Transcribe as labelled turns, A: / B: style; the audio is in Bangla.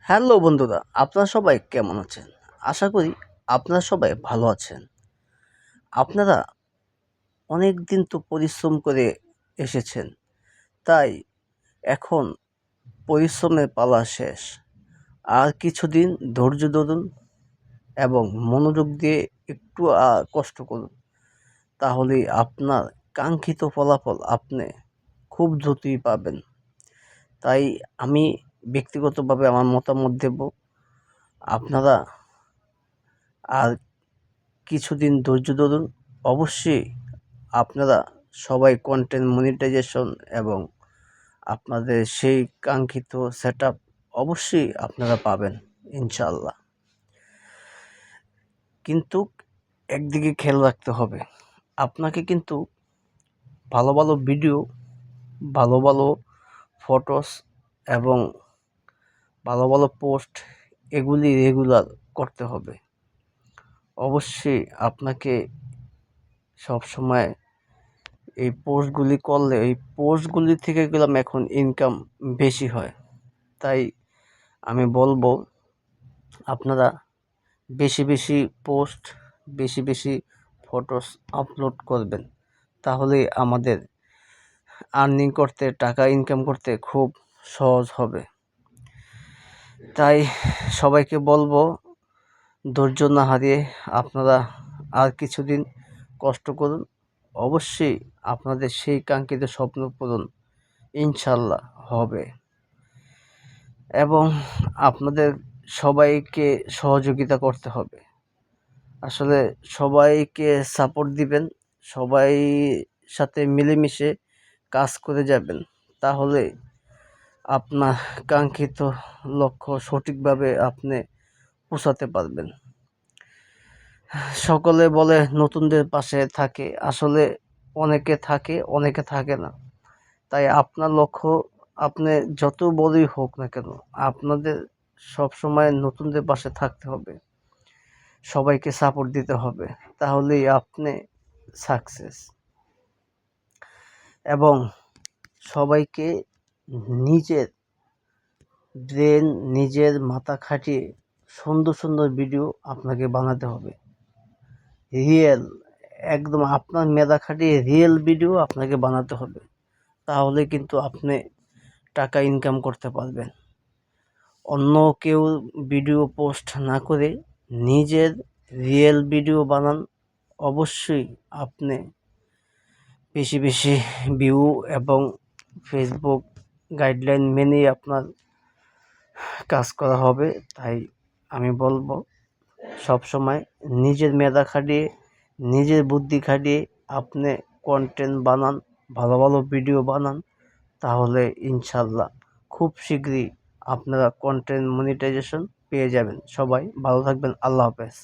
A: হ্যালো বন্ধুরা, আপনারা সবাই কেমন আছেন? আশা করি আপনারা সবাই ভালো আছেন। আপনারা অনেক দিন তো পরিশ্রম করে এসেছেন, তাই এখন পরিশ্রমের পালা শেষ। আর কিছুদিন ধৈর্য ধরুন এবং মনোযোগ দিয়ে একটু কষ্ট করুন, তাহলেই আপনার কাঙ্ক্ষিত ফলাফল আপনি খুব দ্রুতই পাবেন। তাই আমি ব্যক্তিগতভাবে আমার মতামত দেব, আপনারা আর কিছুদিন ধৈর্য ধরুন। অবশ্যই আপনারা সবাই কন্টেন্ট মনিটাইজেশন এবং আপনাদের সেই কাঙ্ক্ষিত সেটআপ অবশ্যই আপনারা পাবেন ইনশাআল্লাহ। কিন্তু একদিকে খেয়াল রাখতে হবে, আপনাকে কিন্তু ভালো ভালো ভিডিও, ভালো ভালো ফটোস এবং ভালো ভালো পোস্ট এগুলি রেগুলার করতে হবে। অবশ্যই আপনাকে সবসময় এই পোস্টগুলি করলে এই পোস্টগুলি থেকে গেলাম এখন ইনকাম বেশি হয়। তাই আমি বলবো, আপনারা বেশি বেশি পোস্ট, বেশি বেশি ফটোস আপলোড করবেন, তাহলেই আমাদের আর্নিং করতে, টাকা ইনকাম করতে খুব সহজ হবে। তাই সবাইকে বলবো, ধৈর্য না হারিয়ে আপনারা আর কিছুদিন কষ্ট করুন। অবশ্যই আপনাদের সেই কাঙ্ক্ষিত স্বপ্ন পূরণ ইনশাল্লাহ হবে এবং আপনাদের সবাইকে সহযোগিতা করতে হবে। আসলে সবাইকে সাপোর্ট দিবেন, সবাই সাথে মিলেমিশে কাজ করে যাবেন, তাহলে আপনার কাঙ্ক্ষিত লক্ষ্য সঠিকভাবে আপনি পৌঁছাতে পারবেন। সকলে বলে নতুনদের পাশে থাকে, আসলে অনেকে থাকে, অনেকে থাকে না। তাই আপনার লক্ষ্য আপনি যত বড়ই হোক না কেন, আপনাদের সবসময় নতুনদের পাশে থাকতে হবে, সবাইকে সাপোর্ট দিতে হবে, তাহলেই আপনি সাকসেস। এবং সবাইকে নিজের ব্রেন, নিজের মাথা খাটিয়ে সুন্দর সুন্দর ভিডিও আপনাকে বানাতে হবে। রিয়েল, একদম আপনার মেধা খাটিয়ে রিয়েল ভিডিও আপনাকে বানাতে হবে, তাহলে কিন্তু আপনি টাকা ইনকাম করতে পারবেন। অন্য কেউ ভিডিও পোস্ট না করে নিজের রিয়েল ভিডিও বানান, অবশ্যই আপনি বেশি বেশি ভিউ এবং ফেসবুক গাইডলাইন মেনেই আপনার কাজ করা হবে। তাই আমি বলবো, সবসময় নিজের মেধা খাটিয়ে, নিজের বুদ্ধি খাটিয়ে আপনি কন্টেন্ট বানান, ভালো ভালো ভিডিও বানান, তাহলে ইনশাল্লাহ খুব শীঘ্রই আপনারা কন্টেন্ট মনিটাইজেশন পেয়ে যাবেন। সবাই ভালো থাকবেন। আল্লাহ হাফেজ।